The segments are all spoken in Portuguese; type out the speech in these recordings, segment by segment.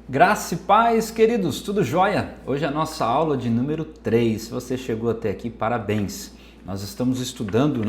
Graça e paz, queridos, tudo jóia? Hoje é a nossa aula de número 3. Se você chegou até aqui, parabéns. Nós estamos estudando,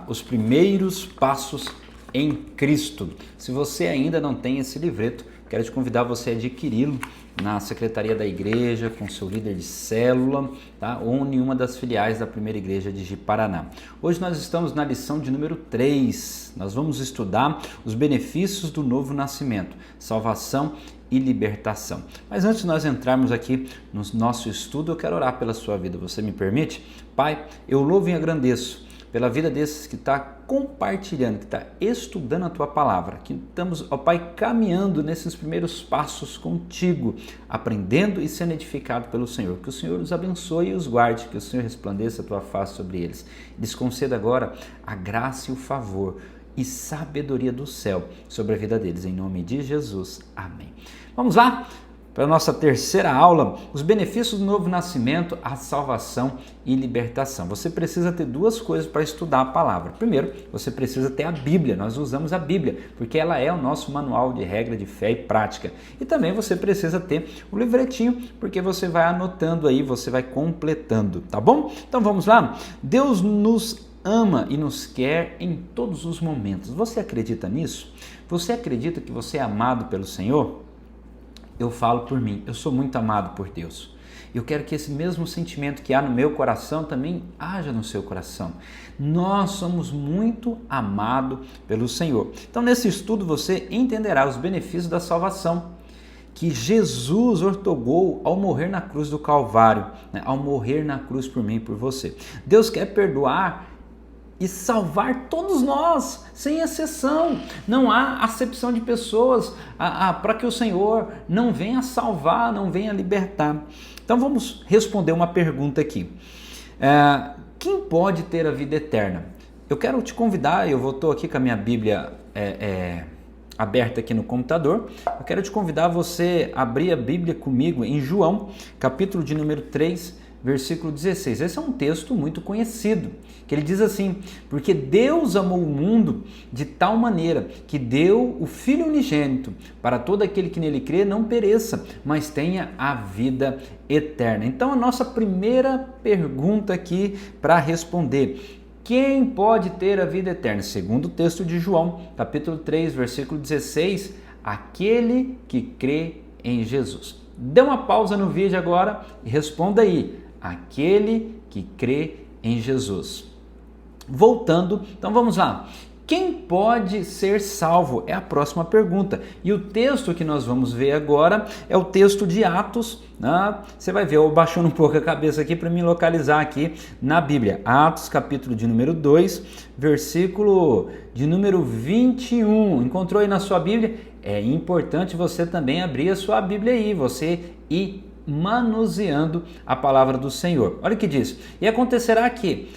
os primeiros passos em Cristo. Se você ainda não tem esse livreto, quero te convidar você a adquiri-lo na secretaria da igreja, com seu líder de célula, tá? Ou em uma das filiais da primeira igreja de Ji-Paraná. Hoje nós estamos na lição de número 3. Nós vamos estudar os benefícios do novo nascimento, salvação e libertação. Mas antes de nós entrarmos aqui no nosso estudo, eu quero orar pela sua vida. Você me permite? Pai, eu louvo e agradeço pela vida desses que está compartilhando, que está estudando a Tua Palavra, que estamos, ó Pai, caminhando nesses primeiros passos contigo, aprendendo e sendo edificado pelo Senhor. Que o Senhor os abençoe e os guarde, que o Senhor resplandeça a Tua face sobre eles. Lhes conceda agora a graça e o favor e sabedoria do céu sobre a vida deles, em nome de Jesus. Amém. Vamos lá? Para a nossa terceira aula, os benefícios do novo nascimento, a salvação e libertação. Você precisa ter duas coisas para estudar a palavra. Primeiro, você precisa ter a Bíblia. Nós usamos a Bíblia, porque ela é o nosso manual de regra de fé e prática. E também você precisa ter o livretinho, porque você vai anotando aí, você vai completando, tá bom? Então vamos lá? Deus nos ama e nos quer em todos os momentos. Você acredita nisso? Você acredita que você é amado pelo Senhor? Eu falo por mim, eu sou muito amado por Deus. Eu quero que esse mesmo sentimento que há no meu coração também haja no seu coração. Nós somos muito amados pelo Senhor. Então, nesse estudo você entenderá os benefícios da salvação que Jesus ortogou ao morrer na cruz do Calvário, ao morrer na cruz por mim e por você. Deus quer perdoar e salvar todos nós, sem exceção. Não há acepção de pessoas para que o Senhor não venha salvar, não venha libertar. Então vamos responder uma pergunta aqui. Quem pode ter a vida eterna? Eu quero te convidar, eu estou aqui com a minha Bíblia aberta aqui no computador. Eu quero te convidar a você abrir a Bíblia comigo em João, capítulo de número 3, versículo 16. Esse é um texto muito conhecido, que ele diz assim: porque Deus amou o mundo de tal maneira que deu o Filho unigênito para todo aquele que nele crê não pereça, mas tenha a vida eterna. Então a nossa primeira pergunta aqui para responder: quem pode ter a vida eterna? Segundo o texto de João, capítulo 3, versículo 16, aquele que crê em Jesus. Dê uma pausa no vídeo agora e responda aí: aquele que crê em Jesus. Voltando, então vamos lá. Quem pode ser salvo? É a próxima pergunta. E o texto que nós vamos ver agora é o texto de Atos. Você vai ver, eu baixando um pouco a cabeça aqui para me localizar aqui na Bíblia. Atos, capítulo de número 2, versículo de número 21. Encontrou aí na sua Bíblia? É importante você também abrir a sua Bíblia aí, você ir manuseando a palavra do Senhor. Olha o que diz: e acontecerá que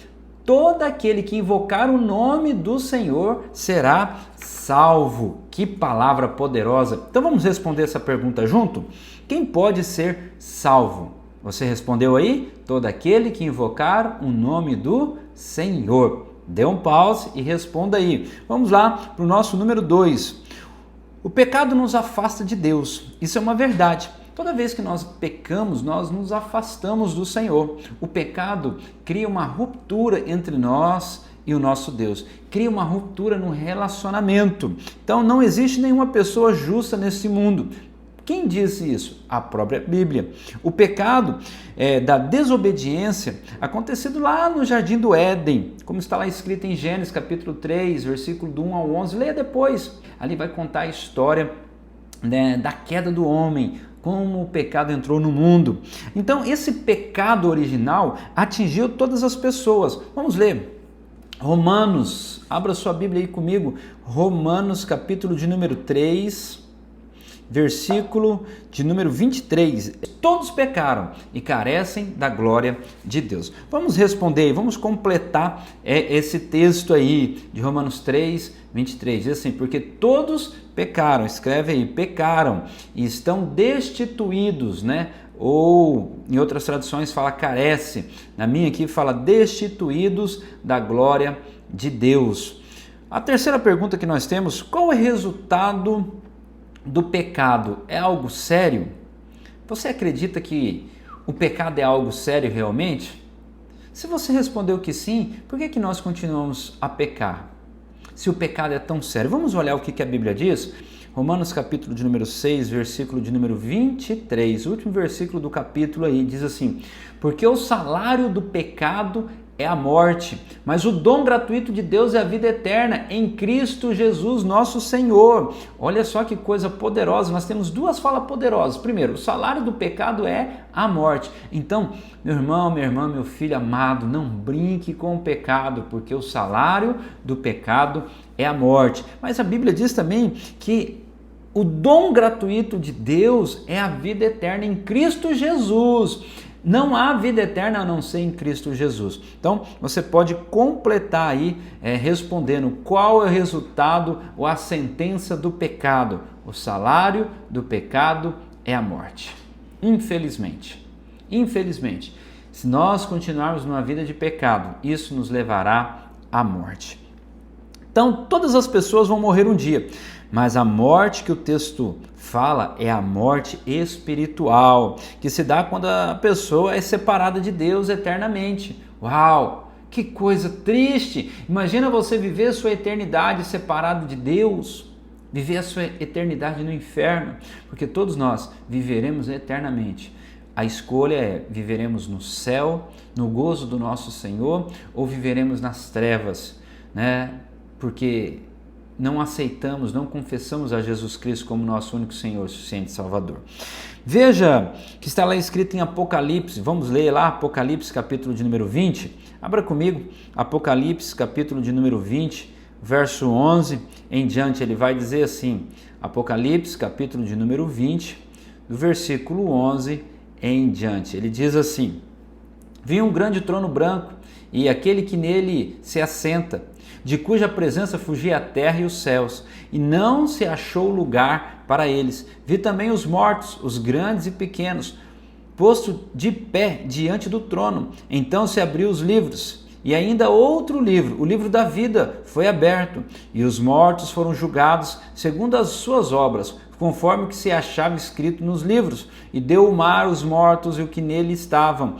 todo aquele que invocar o nome do Senhor será salvo. Que palavra poderosa! Então vamos responder essa pergunta junto? Quem pode ser salvo? Você respondeu aí? Todo aquele que invocar o nome do Senhor. Dê um pause e responda aí. Vamos lá para o nosso número 2. O pecado nos afasta de Deus. Isso é uma verdade. Toda vez que nós pecamos, nós nos afastamos do Senhor. O pecado cria uma ruptura entre nós e o nosso Deus. Cria uma ruptura no relacionamento. Então não existe nenhuma pessoa justa nesse mundo. Quem disse isso? A própria Bíblia. O pecado da desobediência acontecido lá no Jardim do Éden, como está lá escrito em Gênesis capítulo 3, versículo do 1 ao 11. Leia depois. Ali vai contar a história da queda do homem, como o pecado entrou no mundo. Então, esse pecado original atingiu todas as pessoas. Vamos ler. Romanos, abra sua Bíblia aí comigo. Romanos, capítulo de número 3, versículo de número 23. Todos pecaram e carecem da glória de Deus. Vamos responder, vamos completar esse texto aí de Romanos 3, 23. Diz assim: porque todos pecaram, escreve aí, pecaram e estão destituídos, Ou em outras traduções fala carece. Na minha aqui fala destituídos da glória de Deus. A terceira pergunta que nós temos: qual é o resultado do pecado é algo sério? Você acredita que o pecado é algo sério realmente? Se você respondeu que sim, por que nós continuamos a pecar? Se o pecado é tão sério. Vamos olhar o que a Bíblia diz? Romanos capítulo de número 6, versículo de número 23, o último versículo do capítulo aí, diz assim: porque o salário do pecado é a morte, mas o dom gratuito de Deus é a vida eterna em Cristo Jesus, nosso Senhor. Olha só que coisa poderosa, nós temos duas falas poderosas. Primeiro, o salário do pecado é a morte. Então, meu irmão, minha irmã, meu filho amado, não brinque com o pecado, porque o salário do pecado é a morte. Mas a Bíblia diz também que o dom gratuito de Deus é a vida eterna em Cristo Jesus. Não há vida eterna a não ser em Cristo Jesus. Então, você pode completar aí respondendo qual é o resultado ou a sentença do pecado. O salário do pecado é a morte. Infelizmente, se nós continuarmos numa vida de pecado, isso nos levará à morte. Então, todas as pessoas vão morrer um dia, mas a morte que o texto fala é a morte espiritual, que se dá quando a pessoa é separada de Deus eternamente. Uau, que coisa triste! Imagina você viver a sua eternidade separado de Deus, viver a sua eternidade no inferno, porque todos nós viveremos eternamente. A escolha é: viveremos no céu, no gozo do nosso Senhor, ou viveremos nas trevas, né? Porque não aceitamos, não confessamos a Jesus Cristo como nosso único Senhor, suficiente Salvador. Veja que está lá escrito em Apocalipse, vamos ler lá Apocalipse capítulo de número 20, abra comigo, Apocalipse capítulo de número 20, verso 11 em diante, ele vai dizer assim, Apocalipse capítulo de número 20, do versículo 11 em diante, ele diz assim: vi um grande trono branco e aquele que nele se assenta, de cuja presença fugia a terra e os céus, e não se achou lugar para eles. Vi também os mortos, os grandes e pequenos, posto de pé diante do trono. Então se abriu os livros, e ainda outro livro, o livro da vida, foi aberto, e os mortos foram julgados segundo as suas obras, conforme o que se achava escrito nos livros. E deu o mar os mortos e o que nele estavam.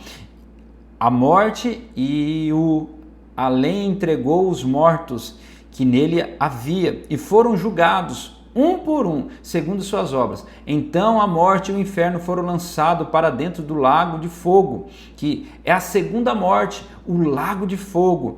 A morte e o além entregou os mortos que nele havia, e foram julgados, um por um, segundo suas obras. Então a morte e o inferno foram lançados para dentro do lago de fogo, que é a segunda morte, o lago de fogo.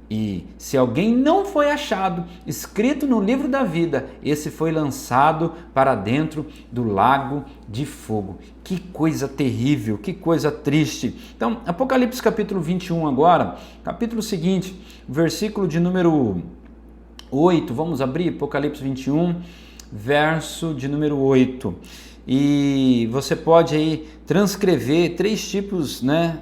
E se alguém não foi achado escrito no livro da vida, esse foi lançado para dentro do lago de fogo. Que coisa terrível, que coisa triste. Então, Apocalipse capítulo 21 agora, capítulo seguinte, versículo de número 8, vamos abrir Apocalipse 21, verso de número 8. E você pode aí transcrever 3 tipos, né?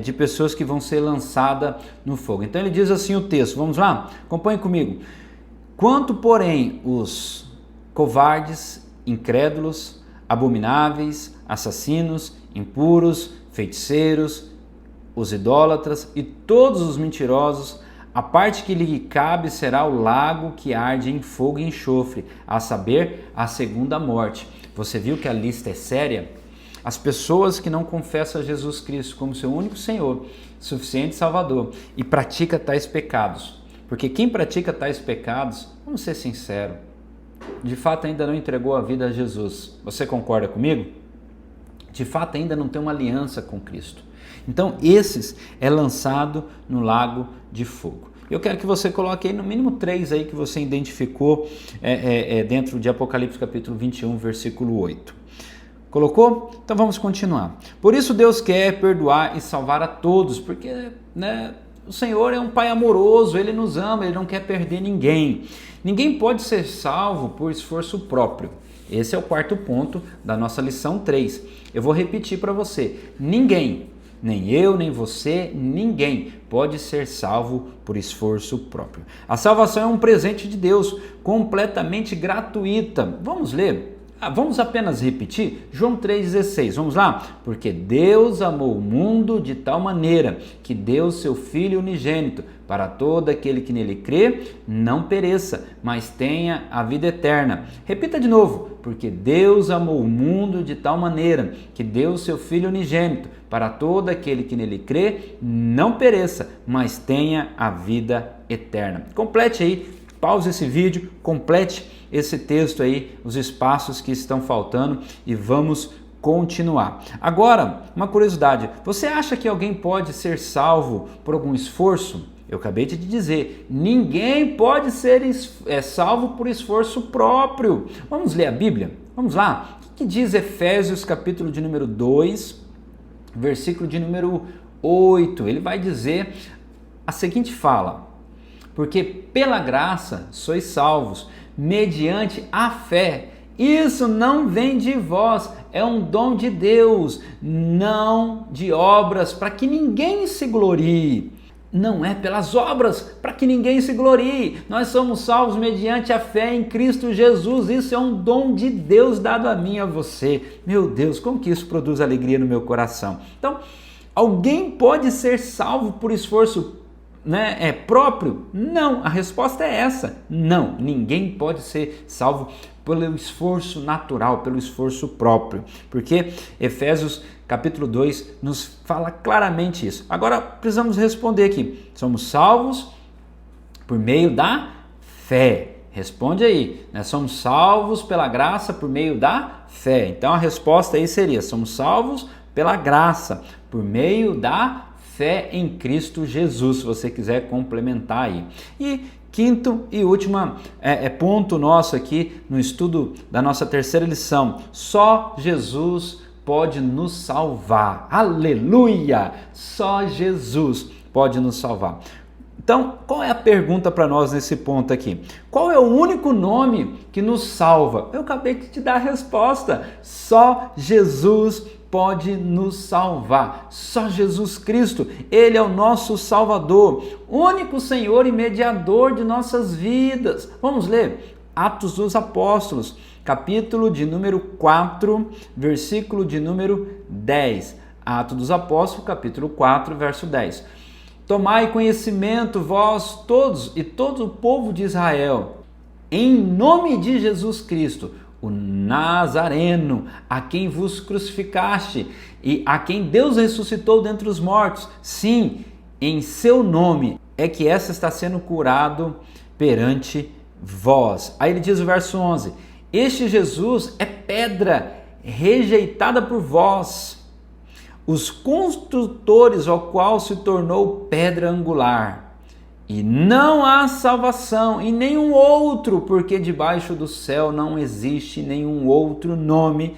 De pessoas que vão ser lançadas no fogo. Então ele diz assim o texto, vamos lá? Acompanhe comigo. Quanto, porém, os covardes, incrédulos, abomináveis, assassinos, impuros, feiticeiros, os idólatras e todos os mentirosos, a parte que lhe cabe será o lago que arde em fogo e enxofre, a saber, a segunda morte. Você viu que a lista é séria? As pessoas que não confessam a Jesus Cristo como seu único Senhor, suficiente Salvador, e pratica tais pecados. Porque quem pratica tais pecados, vamos ser sinceros, de fato ainda não entregou a vida a Jesus. Você concorda comigo? De fato ainda não tem uma aliança com Cristo. Então esses é lançado no lago de fogo. Eu quero que você coloque aí no mínimo 3 aí que você identificou dentro de Apocalipse capítulo 21, versículo 8. Colocou? Então vamos continuar. Por isso Deus quer perdoar e salvar a todos, porque o Senhor é um Pai amoroso, Ele nos ama, Ele não quer perder ninguém. Ninguém pode ser salvo por esforço próprio. Esse é o 4º ponto da nossa lição 3. Eu vou repetir para você. Ninguém, nem eu, nem você, ninguém pode ser salvo por esforço próprio. A salvação é um presente de Deus, completamente gratuita. Vamos ler Vamos apenas repetir? João 3,16, vamos lá? Porque Deus amou o mundo de tal maneira que deu seu Filho unigênito, para todo aquele que nele crê, não pereça, mas tenha a vida eterna. Repita de novo, porque Deus amou o mundo de tal maneira que deu seu Filho unigênito, para todo aquele que nele crê, não pereça, mas tenha a vida eterna. Complete aí, pause esse vídeo, complete esse texto aí, os espaços que estão faltando e vamos continuar. Agora, uma curiosidade, você acha que alguém pode ser salvo por algum esforço? Eu acabei de dizer, ninguém pode ser salvo por esforço próprio. Vamos ler a Bíblia? Vamos lá? O que diz Efésios capítulo de número 2, versículo de número 8? Ele vai dizer a seguinte fala: porque pela graça sois salvos, mediante a fé. Isso não vem de vós, é um dom de Deus, não de obras, para que ninguém se glorie. Não é pelas obras, para que ninguém se glorie. Nós somos salvos mediante a fé em Cristo Jesus. Isso é um dom de Deus dado a mim e a você. Meu Deus, como que isso produz alegria no meu coração? Então, alguém pode ser salvo por esforço próprio? Não, a resposta é essa. Não, ninguém pode ser salvo pelo esforço natural, pelo esforço próprio, porque Efésios capítulo 2 nos fala claramente isso. Agora precisamos responder aqui, somos salvos por meio da fé. Responde aí, né? Somos salvos pela graça por meio da fé. Então a resposta aí seria, somos salvos pela graça, por meio da fé em Cristo Jesus, se você quiser complementar aí. E quinto e último ponto nosso aqui no estudo da nossa terceira lição, só Jesus pode nos salvar. Aleluia! Só Jesus pode nos salvar. Então, qual é a pergunta para nós nesse ponto aqui? Qual é o único nome que nos salva? Eu acabei de te dar a resposta. Só Jesus pode nos salvar. Só Jesus Cristo, Ele é o nosso Salvador, único Senhor e mediador de nossas vidas. Vamos ler Atos dos Apóstolos, capítulo de número 4, versículo de número 10. Atos dos Apóstolos, capítulo 4, verso 10. Tomai conhecimento, vós todos e todo o povo de Israel, em nome de Jesus Cristo, o Nazareno, a quem vos crucificaste e a quem Deus ressuscitou dentre os mortos. Sim, em seu nome é que essa está sendo curado perante vós. Aí ele diz o verso 11, este Jesus é pedra rejeitada por vós, os construtores, ao qual se tornou pedra angular. E não há salvação em nenhum outro, porque debaixo do céu não existe nenhum outro nome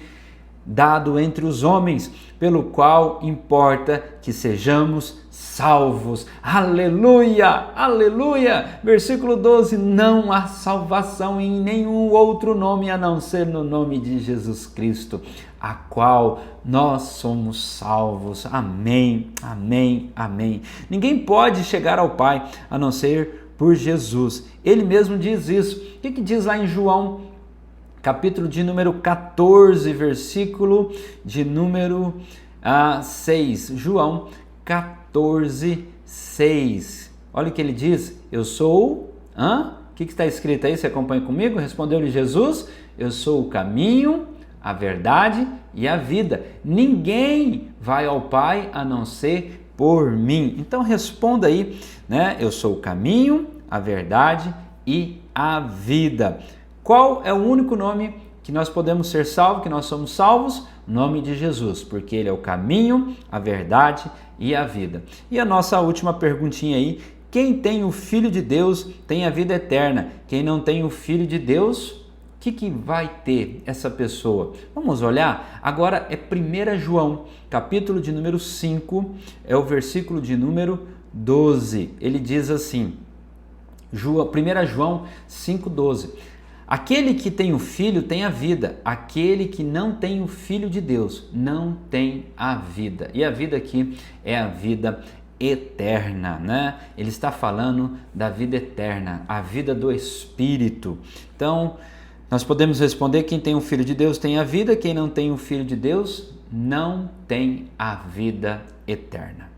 dado entre os homens, pelo qual importa que sejamos salvos. Aleluia! Aleluia! Versículo 12, não há salvação em nenhum outro nome a não ser no nome de Jesus Cristo, a qual nós somos salvos. Amém, amém, amém. Ninguém pode chegar ao Pai a não ser por Jesus. Ele mesmo diz isso. O que diz lá em João, capítulo de número 14, versículo de número 6. João 14, 6. Olha o que ele diz. Eu sou... O que está escrito aí? Você acompanha comigo? Respondeu-lhe Jesus. Eu sou o caminho, a verdade e a vida. Ninguém vai ao Pai a não ser por mim. Então responda aí, né? Eu sou o caminho, a verdade e a vida. Qual é o único nome que nós podemos ser salvos, que nós somos salvos? O nome de Jesus, porque Ele é o caminho, a verdade e a vida. E a nossa última perguntinha aí, quem tem o Filho de Deus tem a vida eterna. Quem não tem o Filho de Deus, o que vai ter essa pessoa? Vamos olhar? Agora é 1 João, capítulo de número 5, é o versículo de número 12. Ele diz assim, 1 João 5,12. Aquele que tem o Filho tem a vida, aquele que não tem o Filho de Deus não tem a vida. E a vida aqui é a vida eterna, né? Ele está falando da vida eterna, a vida do Espírito. Então, Nós podemos responder: quem tem o Filho de Deus tem a vida, quem não tem o Filho de Deus não tem a vida eterna.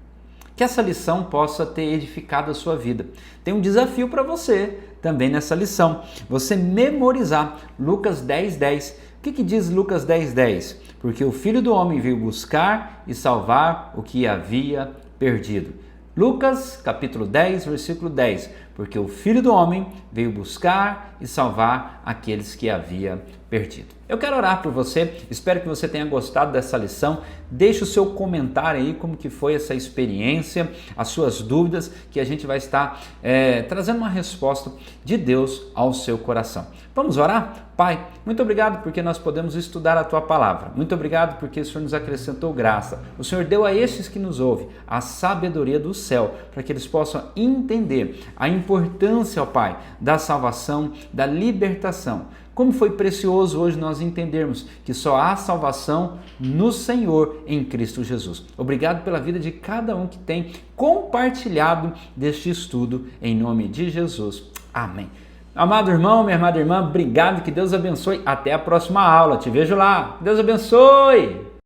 Que essa lição possa ter edificado a sua vida. Tem um desafio para você também nessa lição, você memorizar Lucas 10:10. O que diz Lucas 10:10? Porque o Filho do Homem veio buscar e salvar o que havia perdido. Lucas capítulo 10, versículo 10. Porque o Filho do Homem veio buscar e salvar aqueles que havia perdido. Eu quero orar por você, espero que você tenha gostado dessa lição. Deixe o seu comentário aí, como que foi essa experiência, as suas dúvidas, que a gente vai estar trazendo uma resposta de Deus ao seu coração. Vamos orar? Pai, muito obrigado porque nós podemos estudar a Tua Palavra. Muito obrigado porque o Senhor nos acrescentou graça. O Senhor deu a estes que nos ouvem a sabedoria do céu, para que eles possam entender a importância, ó Pai, da salvação, da libertação. Como foi precioso hoje nós entendermos que só há salvação no Senhor em Cristo Jesus. Obrigado pela vida de cada um que tem compartilhado deste estudo, em nome de Jesus. Amém. Amado irmão, minha amada irmã, obrigado, que Deus abençoe. Até a próxima aula. Te vejo lá. Deus abençoe.